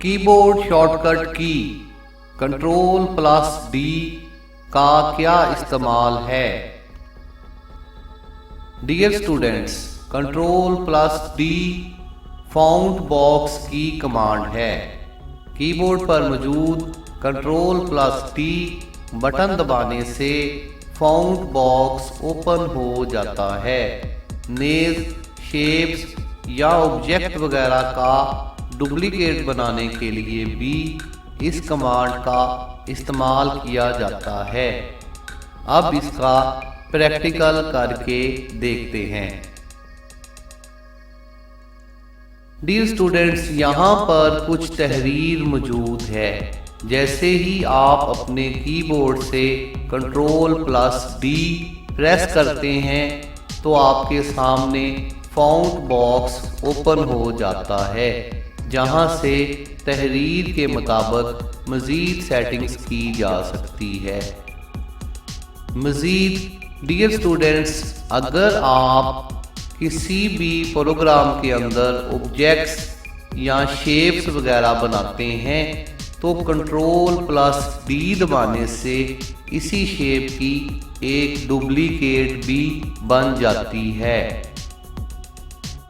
Keyboard shortcut की control plus D का क्या इस्तेमाल है? Dear students, control plus D found box की कमांड है। कीबोर्ड पर मौजूद कंट्रोल प्लस डी बटन दबाने से फाउंड बॉक्स ओपन हो जाता है। नेज, शेप्स या ऑब्जेक्ट वगैरह का डुप्लीकेट बनाने के लिए भी इस कमांड का इस्तेमाल किया जाता है। अब इसका प्रैक्टिकल करके देखते हैं। डियर स्टूडेंट्स, यहाँ पर कुछ तहरीर मौजूद है। जैसे ही आप अपने कीबोर्ड से कंट्रोल प्लस डी प्रेस करते हैं तो आपके सामने फाउंड बॉक्स ओपन हो जाता है, जहां से तहरीर के मुताबिक मज़ीद सेटिंग्स की जा सकती है। मज़ीद डियर स्टूडेंट्स, अगर आप किसी भी प्रोग्राम के अंदर ऑब्जेक्ट्स या शेप्स वगैरह बनाते हैं तो कंट्रोल प्लस डी दबाने से इसी शेप की एक डुप्लीकेट भी बन जाती है।